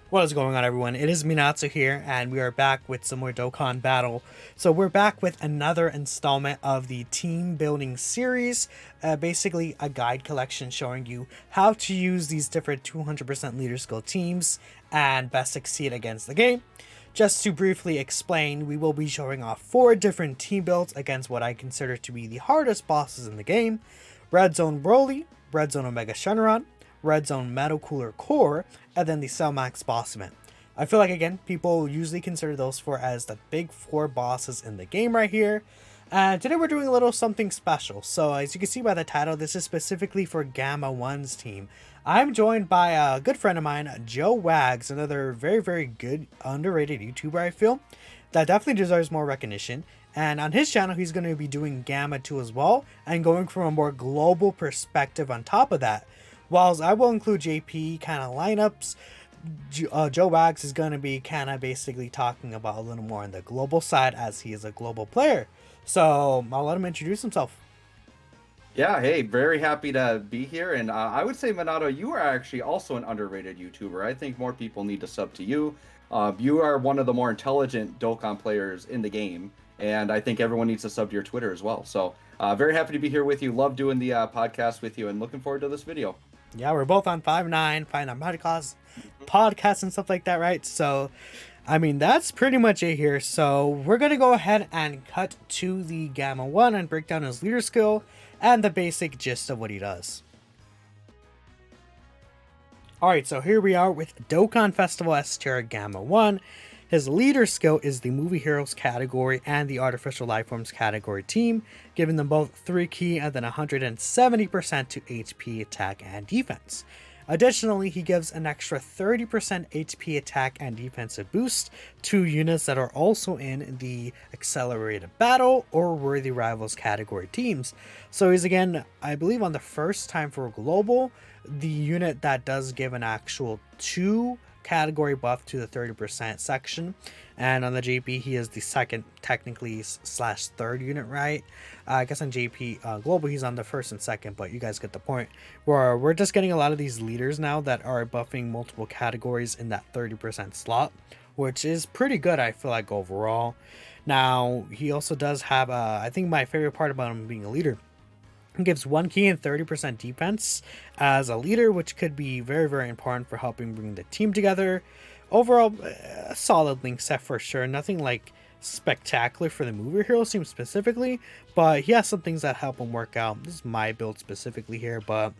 What is going on, everyone? It is Minato here, and we are back with some more Dokkan Battle. So we're back with another installment of the team building series, basically a guide collection showing you how to use these different 200% leader skill teams and best succeed against the game. Just to briefly explain, we will be showing off 4 different team builds against what I consider to be the hardest bosses in the game: Red Zone Broly, Red Zone Omega Shenron, Red Zone Metal Cooler Core, and then the Cell Max boss event. I feel like, again, people usually consider those 4 as the big 4 bosses in the game right here. And today we're doing a little something special. So as you can see by the title, this is specifically for Gamma 1's team. I'm joined by a good friend of mine, Joe Wags, another very, very good, underrated YouTuber, I feel, that definitely deserves more recognition. And on his channel, he's going to be doing Gamma 2 as well, and going from a more global perspective on top of that. Whilst I will include JP kind of lineups, Joe Wags is going to be kind of basically talking about a little more on the global side, as he is a global player. So I'll let him introduce himself. Yeah, hey, very happy to be here. And I would say, Minato, you are actually also an underrated YouTuber. I think more people need to sub to you. You are one of the more intelligent Dokkan players in the game, and I think everyone needs to sub to your Twitter as well. So, very happy to be here with you. Love doing the podcast with you, and looking forward to this video. Yeah, we're both on 5'9" podcasts and stuff like that, right? So, I mean, that's pretty much it here. So, we're going to go ahead and cut to the Gamma 1 and break down his leader skill and the basic gist of what he does. Alright, so here we are with Dokkan Festival S Tier Gamma 1. His leader skill is the Movie Heroes category and the Artificial Lifeforms category team, giving them both 3 key and then 170% to HP, attack, and defense. Additionally, he gives an extra 30% HP attack and defensive boost to units that are also in the Accelerated Battle or Worthy Rivals category teams. So he's, again, I believe on the first time for Global, the unit that does give an actual 2 category buff to the 30% section, and on the JP he is the second technically slash third unit, right? I guess on JP Global he's on the first and second, but you guys get the point. Where we're just getting a lot of these leaders now that are buffing multiple categories in that 30% slot, which is pretty good, I feel like, overall. Now he also does have I think my favorite part about him being a leader, gives 1 key and 30% defense as a leader, which could be very, very important for helping bring the team together. Overall, a solid link set for sure. Nothing like spectacular for the movie hero team specifically, but he has some things that help him work out. This is my build specifically here, but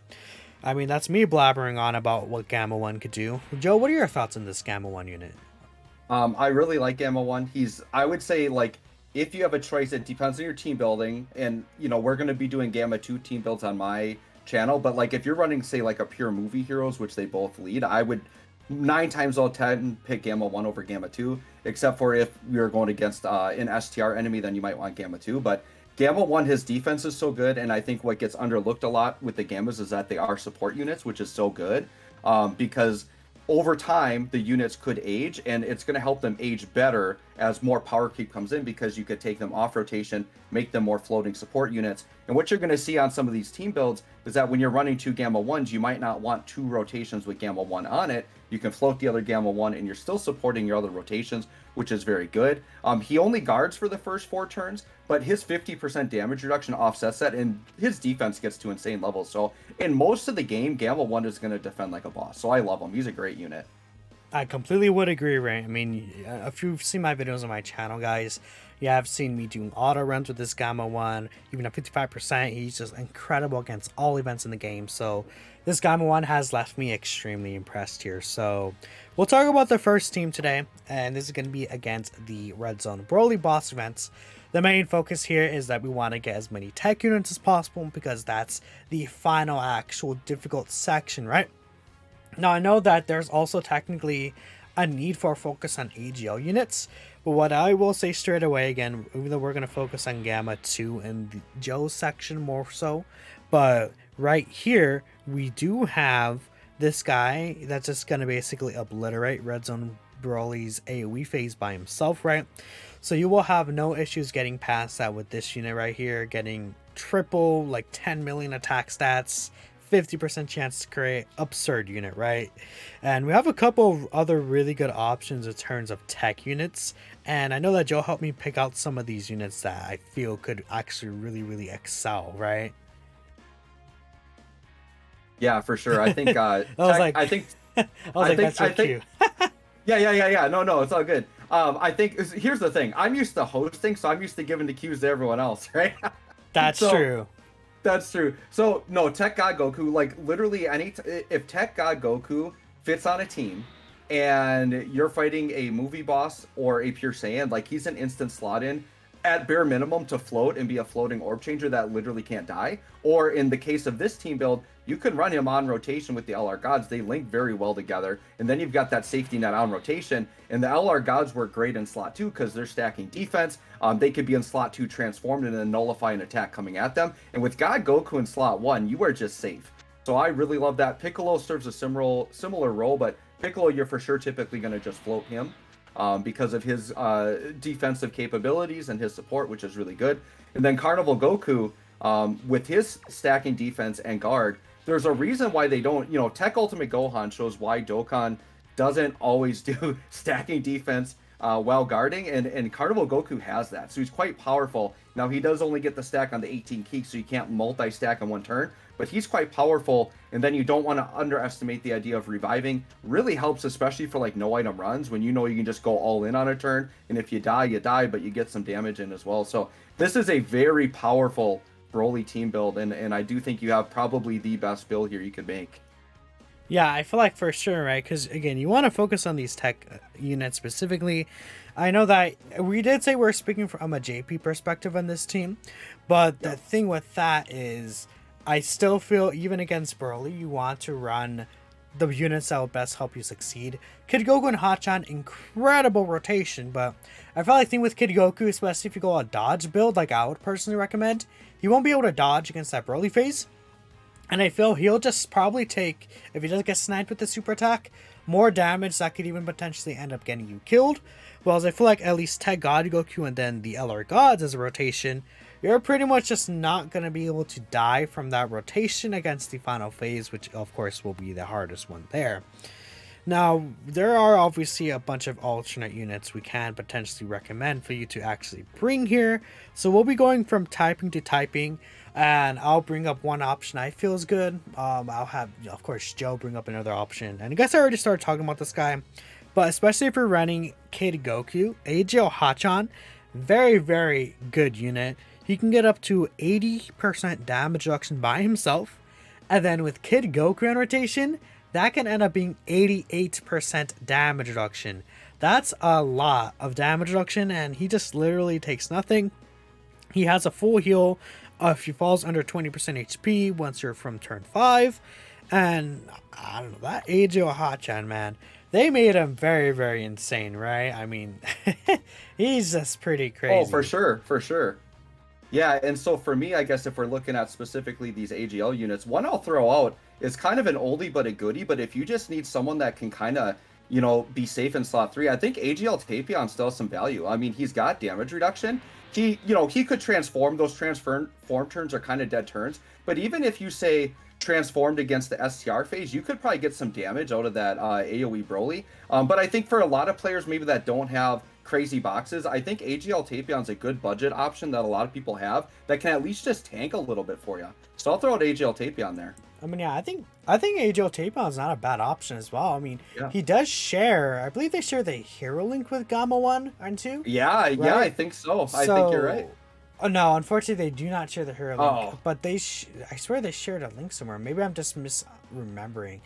I mean, that's me blabbering on about what Gamma 1 could do. Joe, what are your thoughts on this Gamma 1 unit? I really like Gamma 1. I would say, like, if you have a choice, it depends on your team building. And, we're going to be doing Gamma 2 team builds on my channel. But, like, if you're running, say, like a pure movie heroes, which they both lead, I would 9 times out of 10 pick Gamma 1 over Gamma 2. Except for if you're going against an STR enemy, then you might want Gamma 2. But Gamma 1, his defense is so good. And I think what gets underlooked a lot with the Gammas is that they are support units, which is so good. Because over time the units could age, and it's going to help them age better as more power creep comes in, because you could take them off rotation, make them more floating support units. And what you're going to see on some of these team builds is that when you're running 2 Gamma 1s, you might not want 2 rotations with Gamma 1 on it. You can float the other Gamma 1 and you're still supporting your other rotations, which is very good. He only guards for the first 4 turns, but his 50% damage reduction offsets that, and his defense gets to insane levels. So in most of the game, Gamma 1 is going to defend like a boss. So I love him. He's a great unit. I completely would agree, right? I mean, if you've seen my videos on my channel, guys, you have seen me doing auto runs with this Gamma 1, even at 55%. He's just incredible against all events in the game. So this Gamma 1 has left me extremely impressed here. So we'll talk about the first team today, and this is going to be against the Red Zone Broly boss events. The main focus here is that we want to get as many tech units as possible, because that's the final actual difficult section, right? Now, I know that there's also technically a need for a focus on AGL units, but what I will say straight away, again, even though we're going to focus on Gamma 2 in the Joe section more so, but right here, we do have this guy that's just going to basically obliterate Red Zone Broly's AoE phase by himself, right? So you will have no issues getting past that with this unit right here, getting triple, like 10 million attack stats, 50% chance to create absurd unit, right? And we have a couple of other really good options in terms of tech units. And I know that Joe helped me pick out some of these units that I feel could actually really excel, right? Yeah, for sure. I think I was tech. like, I think. I was I like, that's think. so I think. cute. Yeah. No, it's all good. I think here's the thing. I'm used to hosting, so I'm used to giving the cues to everyone else, right? That's So true. that's true. So no, Tech God Goku, like literally if Tech God Goku fits on a team and you're fighting a movie boss or a pure Saiyan, like he's an instant slot in at bare minimum to float and be a floating orb changer that literally can't die. Or in the case of this team build, you can run him on rotation with the LR gods. They link very well together. And then you've got that safety net on rotation. And the LR gods work great in slot 2 because they're stacking defense. They could be in slot 2 transformed and then nullify an attack coming at them. And with God Goku in slot 1, you are just safe. So I really love that. Piccolo serves a similar role, but Piccolo, you're for sure typically going to just float him because of his defensive capabilities and his support, which is really good. And then Carnival Goku, with his stacking defense and guard, there's a reason why they don't, Tech Ultimate Gohan shows why Dokkan doesn't always do stacking defense while guarding, and Carnival Goku has that. So he's quite powerful. Now, he does only get the stack on the 18 key, so you can't multi-stack in one turn, but he's quite powerful, and then you don't want to underestimate the idea of reviving. Really helps, especially for like no item runs, when you know you can just go all in on a turn, and if you die, you die, but you get some damage in as well. So this is a very powerful Broly team build, and I do think you have probably the best build here you could make. Yeah, I feel like for sure, right? Because again, you want to focus on these tech units specifically. I know that we did say we're speaking from a JP perspective on this team, but the thing with that is, I still feel even against Broly, you want to run the units that will best help you succeed. Kid Goku and Hachan, incredible rotation, but I feel like the thing with Kid Goku, especially if you go a dodge build, like I would personally recommend, he won't be able to dodge against that Broly phase. And I feel he'll just probably take, if he doesn't get sniped with the super attack, more damage that could even potentially end up getting you killed. Whereas I feel like at least Tech God Goku and then the LR Gods as a rotation, you're pretty much just not going to be able to die from that rotation against the final phase, which of course will be the hardest one there. Now, there are obviously a bunch of alternate units we can potentially recommend for you to actually bring here. So we'll be going from typing to typing, and I'll bring up one option I feel is good. I'll have, of course, Joe bring up another option. And I guess I already started talking about this guy, but especially if you're running Kid Goku, AGL Hachan, very good unit. He can get up to 80% damage reduction by himself, and then with Kid Goku on rotation, that can end up being 88% damage reduction. That's a lot of damage reduction, and he just literally takes nothing. He has a full heal if he falls under 20% HP once you're from turn 5. And I don't know, that AGO Hachan, man, they made him very insane, right? I mean, he's just pretty crazy. Oh, for sure. Yeah, and so for me, I guess if we're looking at specifically these AGL units, one I'll throw out is kind of an oldie but a goodie, but if you just need someone that can kind of, be safe in slot 3, I think AGL Tapion still has some value. I mean, he's got damage reduction. He could transform. Those transform turns are kind of dead turns, but even if you say transformed against the STR phase, you could probably get some damage out of that AoE Broly. But I think for a lot of players maybe that don't have crazy boxes, I think AGL Tapion's a good budget option that a lot of people have that can at least just tank a little bit for you. So I'll throw out AGL Tapion there. I mean, yeah, I think AGL Tapion's not a bad option as well. I mean, he does share, I believe they share the hero link with Gamma 1 and 2. Yeah, right? Yeah, I think so. I think you're right. Oh, no, unfortunately, they do not share the hero link, but I swear they shared a link somewhere. Maybe I'm just misremembering.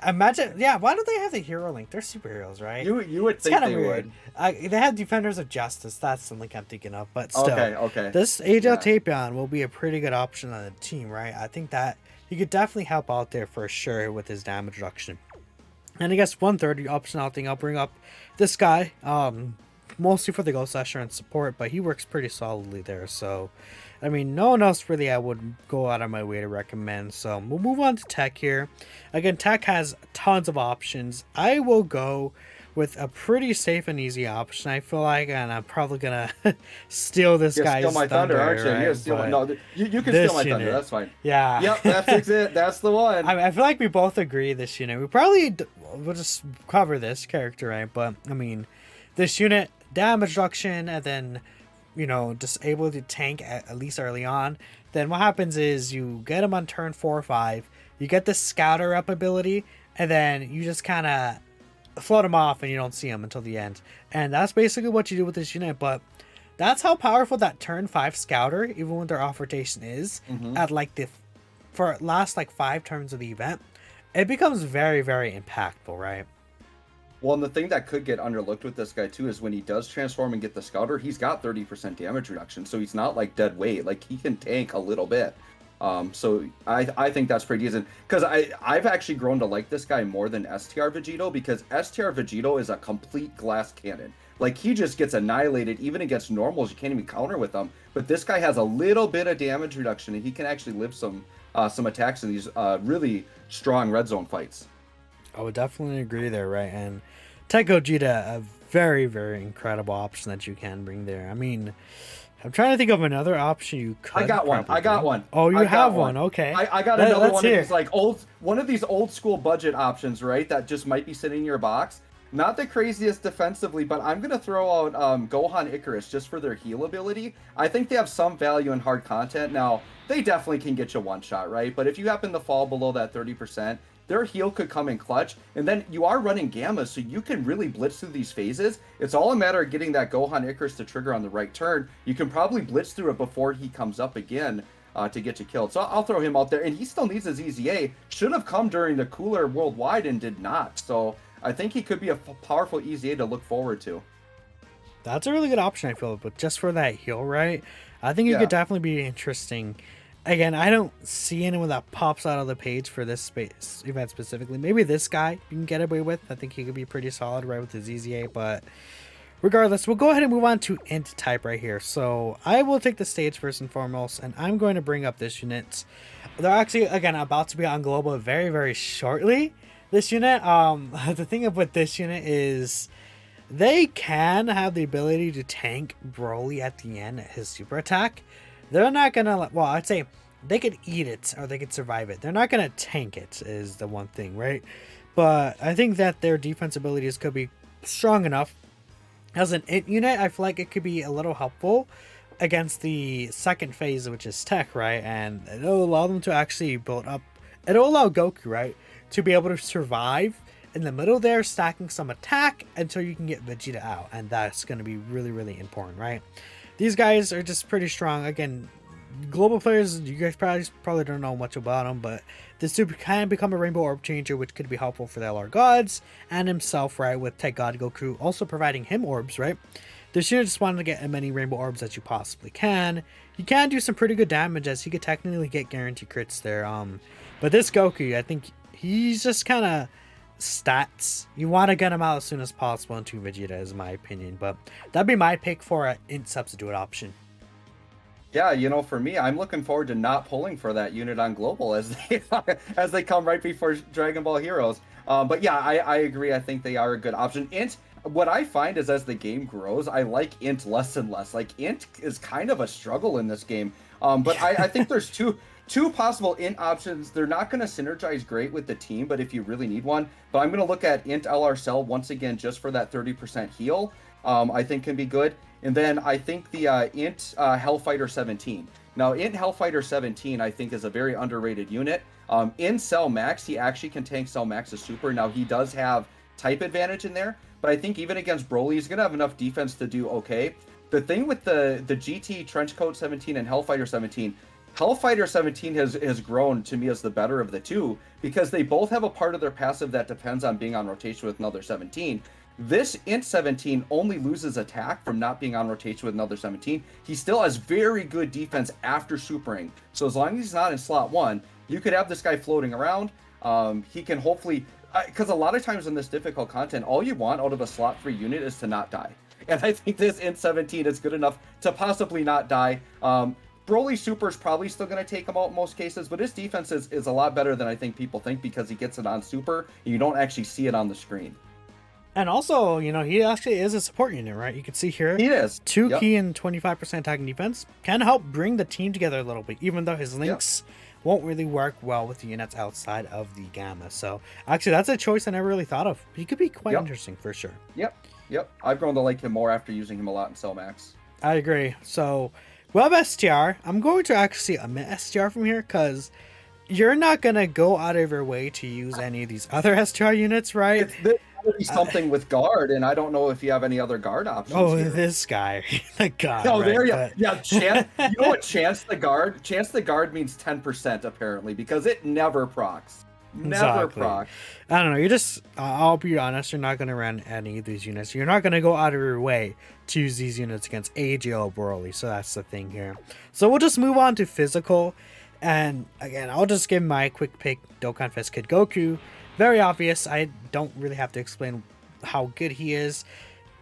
Imagine, why don't they have the hero link? They're superheroes, right? You would think they would. They have Defenders of Justice. That's the link I'm thinking of, but still. Okay. This AGL Tapion will be a pretty good option on the team, right? I think that he could definitely help out there for sure with his damage reduction. And I guess one third optional thing I'll bring up, this guy, mostly for the Ghost Slasher and support, but he works pretty solidly there. So, I mean, no one else really I would go out of my way to recommend. So we'll move on to Tech here. Again, Tech has tons of options. I will go with a pretty safe and easy option, I feel like, and I'm probably gonna steal this You're steal guy's my thunder, aren't thunder, you? You're right? steal my, But no, you can steal this my thunder. unit, That's fine. yeah. Yep, that's it. That's the one. I feel like we both agree this unit. We probably we'll just cover this character, right? But I mean, this unit damage reduction, and then just able to tank at least early on. Then what happens is you get him on turn 4 or 5. You get the scouter up ability, and then you just kind of float him off, and you don't see him until the end. And that's basically what you do with this unit. But that's how powerful that turn 5 scouter, even when their off rotation, is at like for last like 5 turns of the event. It becomes very, very impactful, right? Well, and the thing that could get underlooked with this guy too is when he does transform and get the scouter, he's got 30% damage reduction, so he's not like dead weight. Like he can tank a little bit. So I think that's pretty decent, because I've actually grown to like this guy more than STR Vegito, because STR Vegito is a complete glass cannon. Like he just gets annihilated even against normals. You can't even counter with him. But this guy has a little bit of damage reduction, and he can actually live some attacks in these really strong red zone fights. I would definitely agree there, right? And Tech Gogeta, a very, very incredible option that you can bring there. I mean, I'm trying to think of another option you could. I got one. Oh, you have one. Okay. I got another one hear. of these like one of these old school budget options, right? That just might be sitting in your box. Not the craziest defensively, but I'm gonna throw out Gohan Icarus just for their heal ability. I think they have some value in hard content. Now, they definitely can get you one shot, right? But if you happen to fall below that 30%, their heal could come in clutch, and then you are running Gamma, so you can really blitz through these phases. It's all a matter of getting that Gohan Icarus to trigger on the right turn. You can probably blitz through it before he comes up again to get you killed. So I'll throw him out there, and he still needs his EZA. Should have come during the cooler worldwide and did not. So I think he could be a powerful EZA to look forward to. That's a really good option, I feel, but just for that heal, right? I think it could definitely be interesting. Again, I don't see anyone that pops out of the page for this space event specifically. Maybe this guy you can get away with. I think he could be pretty solid right with his EZA, but regardless, we'll go ahead and move on to int type right here. So I will take the stage first and foremost, and I'm going to bring up this unit. They're actually, again, about to be on global very, very shortly. This unit, the thing with this unit is they can have the ability to tank Broly at the end at his super attack. They're not gonna, well, I'd say they could eat it or they could survive it. They're not gonna tank it, is the one thing, right? But I think that their defense abilities could be strong enough. As an int unit, I feel like it could be a little helpful against the second phase, which is tech, right? And it'll allow them to actually build up, it'll allow Goku, right, to be able to survive in the middle there, stacking some attack until you can get Vegeta out. And that's going to be really, really important, right? These guys are just pretty strong. Again, global players, you guys probably don't know much about them, but this dude can become a Rainbow Orb Changer, which could be helpful for the LR Gods and himself, right, with Tech God Goku also providing him orbs, right? This unit just wanted to get as many Rainbow Orbs as you possibly can. You can do some pretty good damage, as he could technically get guaranteed crits there. But this Goku, I think he's just kind of stats. You want to get him out as soon as possible into Vegeta, is my opinion, but that'd be my pick for an int substitute option. Yeah, for me, I'm looking forward to not pulling for that unit on global as they come right before Dragon Ball Heroes. But yeah, I agree. I think they are a good option. Int, what I find is as the game grows, I like int less and less. Like int is kind of a struggle in this game. But I think there's two possible int options. They're not going to synergize great with the team, but if you really need one. But I'm going to look at int LR Cell once again just for that 30% heal. I think can be good. And then I think the int Hellfighter 17. Now, int Hellfighter 17 I think is a very underrated unit. In Cell Max, he actually can tank Cell Max's super. Now, he does have type advantage in there, but I think even against Broly, he's going to have enough defense to do okay. The thing with the GT Trenchcoat 17 and Hellfighter 17, Hellfighter 17 has grown to me as the better of the two, because they both have a part of their passive that depends on being on rotation with another 17. This int 17 only loses attack from not being on rotation with another 17. He still has very good defense after supering. So as long as he's not in slot 1, you could have this guy floating around. He can hopefully, because a lot of times in this difficult content, all you want out of a slot 3 unit is to not die. And I think this int 17 is good enough to possibly not die. Broly Super is probably still going to take him out in most cases, but his defense is a lot better than I think people think, because he gets it on Super and you don't actually see it on the screen. And also, he actually is a support unit, right? You can see here, He is. 2 Yep. key and 25% attack and defense can help bring the team together a little bit, even though his Yep. links won't really work well with the units outside of the Gamma. So actually, that's a choice I never really thought of. He could be quite Yep. interesting for sure. Yep. Yep. I've grown to like him more after using him a lot in Cell Max. I agree. So we have STR. I'm going to actually omit STR from here because you're not going to go out of your way to use any of these other STR units, right? There's gotta be something with guard, and I don't know if you have any other guard options. Oh, here. this guy. The god. Oh, right? there you But- Yeah, chance. You know what chance the guard? Chance the guard means 10% apparently because it never procs. Never Exactly. procs. I don't know. You're just, I'll be honest, you're not going to run any of these units. You're not going to go out of your way to use these units against AGL Broly. So that's the thing here. So we'll just move on to physical. And again, I'll just give my quick pick, Dokkan Fest Kid Goku. Very obvious. I don't really have to explain how good he is.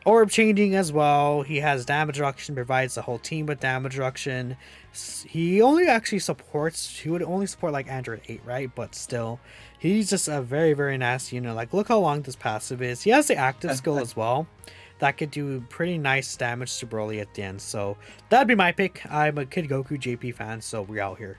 Orb changing as well. He has damage reduction, provides the whole team with damage reduction. He only actually supports, he would only support like Android 8, right? But still, he's just a very, very nasty unit. Like, look how long this passive is. He has the active skill as well. That could do pretty nice damage to Broly at the end. So that'd be my pick. I'm a Kid Goku JP fan, so we're out here.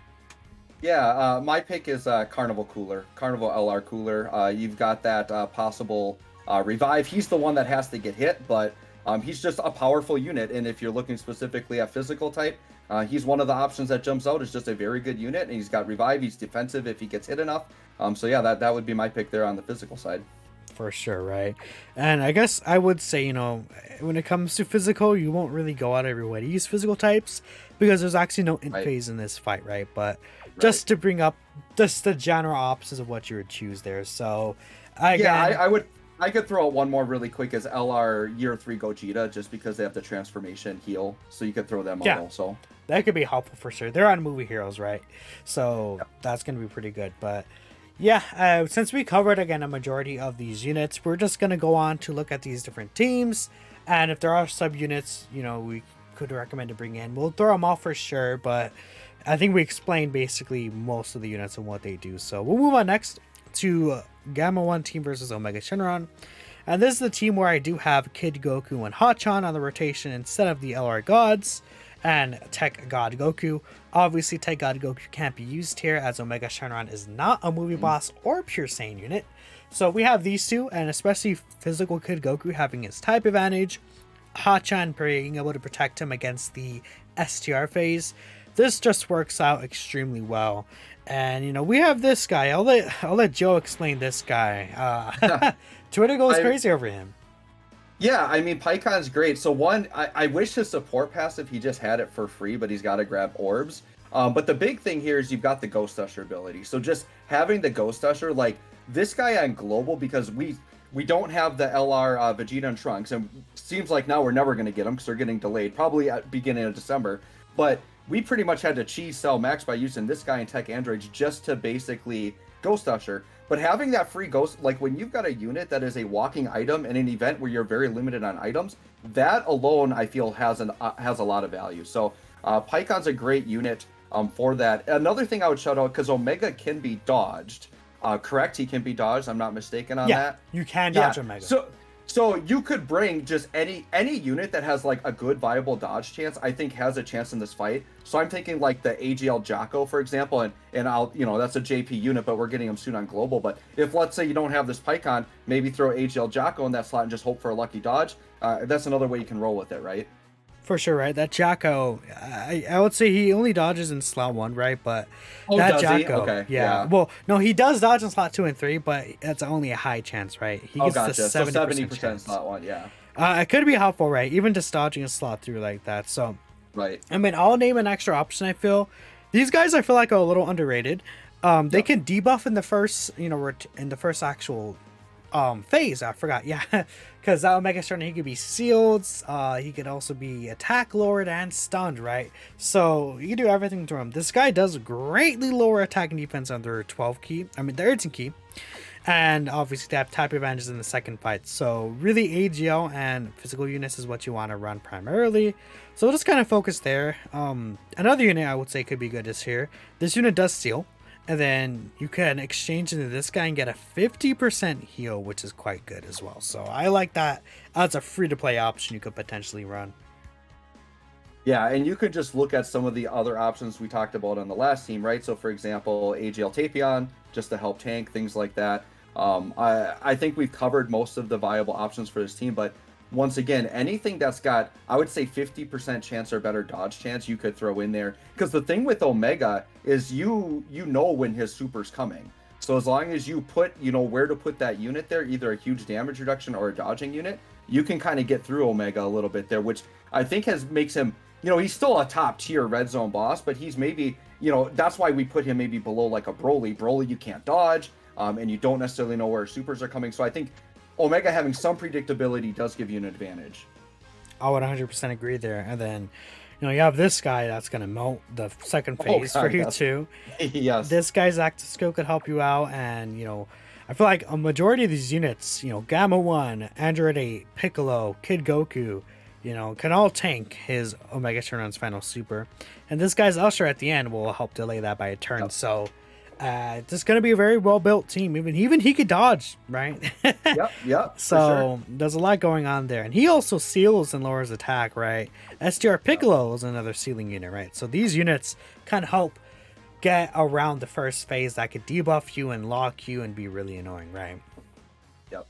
Yeah, my pick is Carnival Cooler, Carnival LR Cooler. You've got that possible revive. He's the one that has to get hit, but he's just a powerful unit. And if you're looking specifically at physical type, he's one of the options that jumps out. It's just a very good unit, and he's got revive. He's defensive if he gets hit enough. So yeah, that would be my pick there on the physical side. For sure, right? And I guess I would say, when it comes to physical, you won't really go out of your way to use physical types because there's actually no int phase in this fight, right? But just to bring up just the general opposites of what you would choose there. So, I could throw out one more really quick as LR Year 3 Gogeta, just because they have the transformation heal, so you could throw them out also. That could be helpful for sure. They're on Movie Heroes, right? So that's going to be pretty good. But yeah, since we covered, again, a majority of these units, we're just going to go on to look at these different teams. And if there are subunits, we could recommend to bring in, we'll throw them off for sure. But I think we explained basically most of the units and what they do. So we'll move on next to Gamma 1 team versus Omega Shenron. And this is the team where I do have Kid Goku and Hachan on the rotation instead of the LR Gods and Tech God Goku. Obviously, Tech God Goku can't be used here as Omega Shenron is not a movie boss or pure Saiyan unit. So we have these two, and especially physical Kid Goku having his type advantage, Hachan being able to protect him against the STR phase. This just works out extremely well. And we have this guy. I'll let Joe explain this guy. Twitter goes crazy over him. Yeah, I mean, PyCon's great. So one, I wish his support passive, he just had it for free, but he's got to grab orbs. But the big thing here is you've got the Ghost Usher ability. So just having the Ghost Usher, like this guy on global, because we don't have the LR Vegeta and Trunks, and seems like now we're never going to get them because they're getting delayed, probably at beginning of December. But we pretty much had to cheese Cell Max by using this guy in Tech Androids just to basically Ghost Usher. But having that free ghost, like when you've got a unit that is a walking item in an event where you're very limited on items, that alone I feel has a lot of value. So PyCon's a great unit for that. Another thing I would shout out, because Omega can be dodged. Correct? He can be dodged. I'm not mistaken on that. You can dodge Omega. So you could bring just any unit that has like a good viable dodge chance, I think has a chance in this fight. So I'm thinking like the AGL Jocko, for example, and I'll, that's a JP unit, but we're getting him soon on global. But if let's say you don't have this PyCon, maybe throw AGL Jocko in that slot and just hope for a lucky dodge. That's another way you can roll with it, right? For sure, right? That Jocko, I would say he only dodges in slot 1, right? But that Jocko, okay, yeah. Well, no, he does dodge in slot 2 and 3, but it's only a high chance, right? He gets gotcha. the 70%, so 70% chance. slot 1, yeah. It could be helpful, right? Even just dodging a slot through like that. So, right. I mean, I'll name an extra option. I feel these guys, I feel like, are a little underrated. They can debuff in the first, in the first actual phase. I forgot, yeah, because that Omega Shenron, he could be sealed, he could also be attack lowered and stunned, right? So you can do everything to him. This guy does greatly lower attack and defense under 12 key, the 13 key, and obviously they have type advantages in the second fight. So really AGL and physical units is what you want to run primarily, so we'll just kind of focus there. Another unit I would say could be good is here. This unit does steal, And then you can exchange into this guy and get a 50% heal, which is quite good as well. So I like that. That's a free-to-play option you could potentially run. Yeah, and you could just look at some of the other options we talked about on the last team, right? So, for example, AGL Tapion, just to help tank, things like that. I think we've covered most of the viable options for this team, but once again, anything that's got, I would say 50% chance or better dodge chance, you could throw in there. Because the thing with Omega is you know when his super's coming. So as long as you put, where to put that unit there, either a huge damage reduction or a dodging unit, you can kind of get through Omega a little bit there, which I think makes him, he's still a top tier red zone boss, but he's maybe, that's why we put him maybe below like a Broly. Broly, you can't dodge, and you don't necessarily know where supers are coming. So I think Omega having some predictability does give you an advantage. I would 100% agree there. And then, you have this guy that's going to melt the second phase for you too. Yes. This guy's active skill could help you out. And, I feel like a majority of these units, Gamma 1, Android 8, Piccolo, Kid Goku, can all tank his Omega Shenron's final super. And this guy's Usher at the end will help delay that by a turn. Yep. So this is going to be a very well-built team. Even he could dodge, right? Yep. So sure. There's a lot going on there. And he also seals and lowers attack, right? STR Piccolo is another sealing unit, right? So these units kind of help get around the first phase that could debuff you and lock you and be really annoying, right? Yep,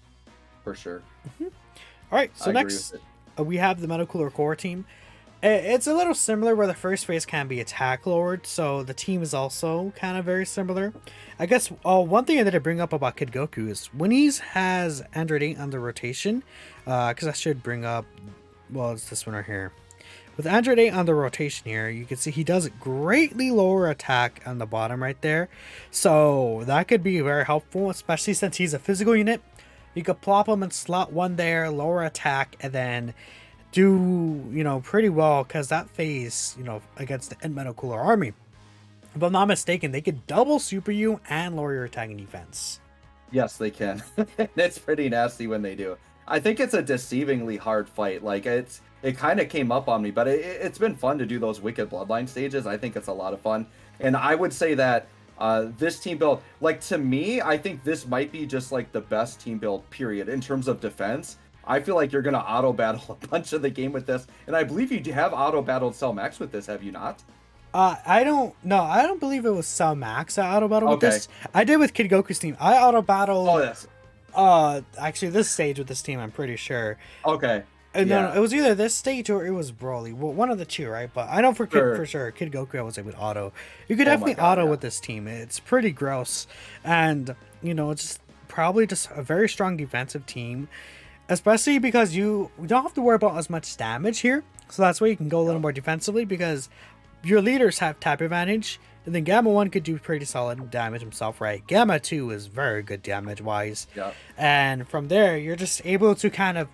for sure. Mm-hmm. All right, so next we have the Metal Cooler Core team. It's a little similar where the first phase can be attack lowered, so the team is also kind of very similar. I guess one thing that I bring up about Kid Goku is when he has Android 8 under rotation, because I should bring up, it's this one right here. With Android 8 on the rotation here, you can see he does greatly lower attack on the bottom right there. So that could be very helpful, especially since he's a physical unit. You could plop him in slot 1 there, lower attack, and then do, pretty well, because that phase, against the Metal Cooler army, if I'm not mistaken, they could double super you and lower your attacking defense. Yes, they can. It's pretty nasty when they do. I think it's a deceivingly hard fight. Like, it kind of came up on me, but it's been fun to do those Wicked Bloodline stages. I think it's a lot of fun. And I would say that this team build, like, to me, I think this might be just, like, the best team build, period, in terms of defense. I feel like you're going to auto-battle a bunch of the game with this. And I believe you have auto-battled Cell Max with this, have you not? I don't believe it was Cell Max I auto-battled with this. I did with Kid Goku's team. I auto-battled... Oh, yes. Actually, this stage with this team, I'm pretty sure. Okay. No, it was either this stage or it was Broly. Well, one of the two, right? But I know for sure, Kid Goku, I was able to auto. You could definitely auto with this team. It's pretty gross. And, it's probably just a very strong defensive team. Especially because you don't have to worry about as much damage here. So that's why you can go a little more defensively, because your leaders have tap advantage. And then Gamma 1 could do pretty solid damage himself, right? Gamma 2 is very good damage-wise. Yep. And from there, you're just able to kind of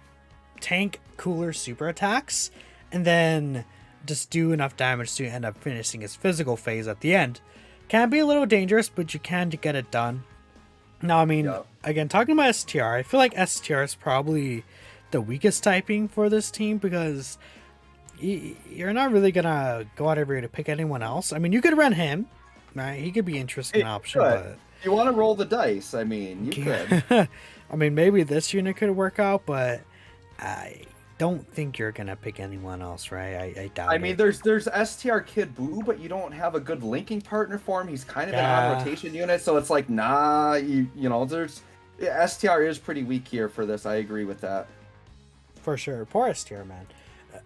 tank cooler super attacks and then just do enough damage to end up finishing his physical phase at the end. Can be a little dangerous, but you can get it done. Now, I mean, again, talking about STR, I feel like STR is probably the weakest typing for this team, because you're not really going to go out of your way to pick anyone else. I mean, you could run him, right? He could be an interesting option, but... You want to roll the dice, I mean, you could. I mean, maybe this unit could work out, but I don't think you're gonna pick anyone else, right? I doubt it. I mean, there's STR Kid Buu, but you don't have a good linking partner for him. He's kind of an on-rotation unit, so it's like, nah, STR is pretty weak here for this. I agree with that. For sure. Poor STR, man.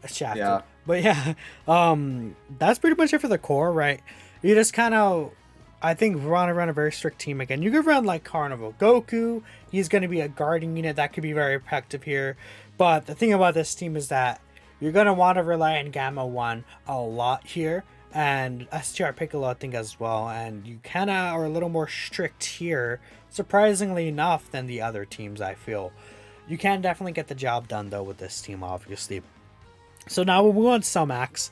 Shafted. Yeah. But yeah, that's pretty much it for the core, right? You just kind of... I think we want to run a very strict team again. You could run like Carnival Goku. He's going to be a guarding unit that could be very effective here. But the thing about this team is that you're going to want to rely on Gamma 1 a lot here. And STR Piccolo, I think, as well. And you kind of are a little more strict here, surprisingly enough, than the other teams, I feel. You can definitely get the job done, though, with this team, obviously. So now we'll move on to Cell Max.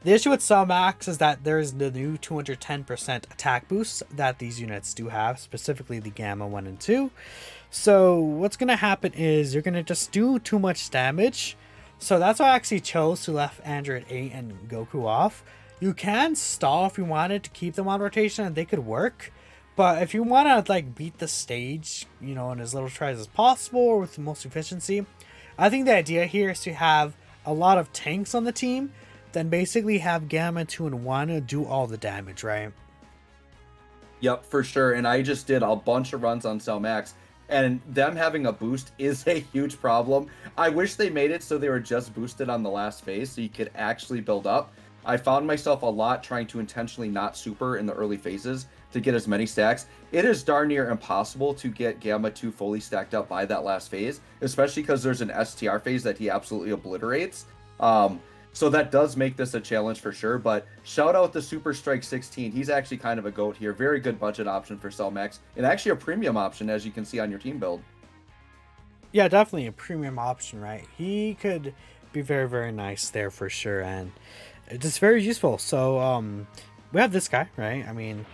The issue with Cell Max is that there's the new 210% attack boost that these units do have, specifically the Gamma 1 and 2. So what's going to happen is you're going to just do too much damage. So that's why I actually chose to left Android 8 and Goku off. You can stall if you wanted to keep them on rotation and they could work. But if you want to like beat the stage, you know, in as little tries as possible or with the most efficiency, I think the idea here is to have a lot of tanks on the team, then basically have Gamma 2 and 1 do all the damage, right? Yep, for sure. And I just did a bunch of runs on Cell Max, and them having a boost is a huge problem. I wish they made it so they were just boosted on the last phase so you could actually build up. I found myself a lot trying to intentionally not super in the early phases to get as many stacks. It is darn near impossible to get Gamma 2 fully stacked up by that last phase, especially because there's an STR phase that he absolutely obliterates. So that does make this a challenge for sure, but shout out to Super Strike 16. He's actually kind of a goat here. Very good budget option for Cell Max, and actually a premium option, as you can see on your team build. Yeah, definitely a premium option, right? He could be very, very nice there for sure, and it's very useful. So, we have this guy, right? I mean,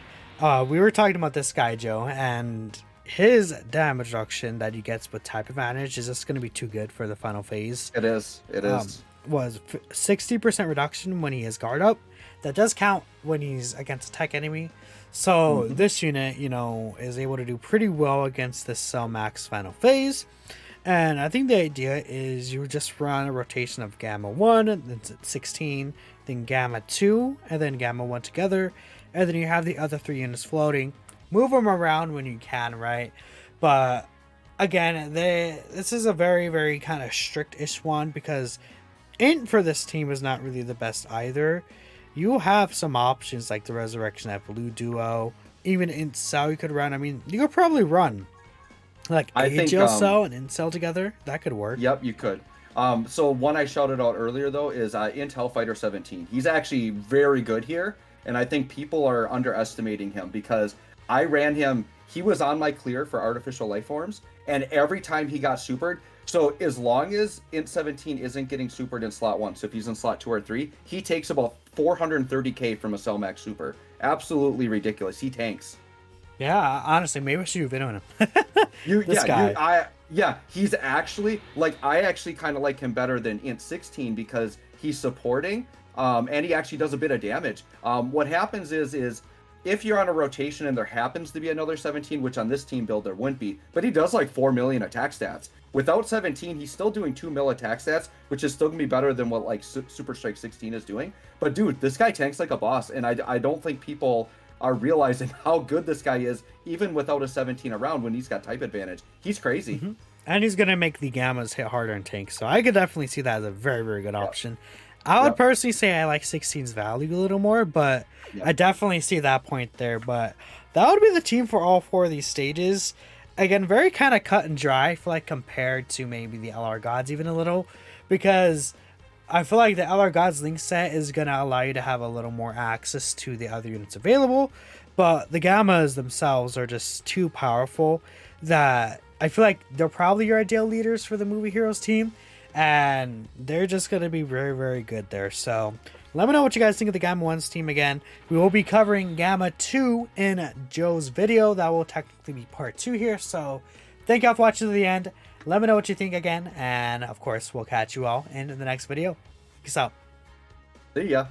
we were talking about this guy, Joe, and his damage reduction that he gets with type advantage is just going to be too good for the final phase. It is. It is. Was 60% reduction when he is guard up. That does count when he's against a tech enemy. So this unit, you know, is able to do pretty well against this Cell Max final phase. And I think the idea is you just run a rotation of Gamma 1, then 16, then Gamma 2, and then Gamma 1 together. And then you have the other 3 units floating. Move them around when you can, right? But again, this is a very, very kind of strict-ish one because Int for this team is not really the best either. You have some options like the Resurrection at Blue Duo, even Int Cell you could run. I mean, you could probably run like AGL Cell and Int Cell together. That could work. Yep, you could. So one I shouted out earlier though is Int Hellfighter 17. He's actually very good here, and I think people are underestimating him because I ran him. He was on my clear for artificial life forms, and every time he got supered. So as long as Int 17 isn't getting supered in slot 1, so if he's in slot 2 or 3, he takes about 430k from a Cell Max super. Absolutely ridiculous. He tanks. Yeah, honestly, maybe I should do a video on him. This guy. He's actually, like, I actually kind of like him better than Int 16 because he's supporting, and he actually does a bit of damage. What happens is if you're on a rotation and there happens to be another 17, which on this team build there wouldn't be, but he does like 4 million attack stats. Without 17, he's still doing 2 mil attack stats, which is still gonna be better than what like Super Strike 16 is doing. But dude, this guy tanks like a boss, and I don't think people are realizing how good this guy is, even without a 17 around when he's got type advantage. He's crazy. And he's gonna make the Gammas hit harder in tanks, so I could definitely see that as a very, very good option. I would personally say I like 16's value a little more, but I definitely see that point there. But that would be the team for all 4 of these stages. Again, very kind of cut and dry, I feel like, compared to maybe the LR Gods even a little, because I feel like the LR Gods link set is going to allow you to have a little more access to the other units available, but the Gammas themselves are just too powerful that I feel like they're probably your ideal leaders for the Movie Heroes team, and they're just going to be very, very good there. So let me know what you guys think of the Gamma 1's team again. We will be covering Gamma 2 in Joe's video. That will technically be part 2 here. So thank y'all for watching to the end. Let me know what you think again. And of course, we'll catch you all in the next video. Peace out. See ya.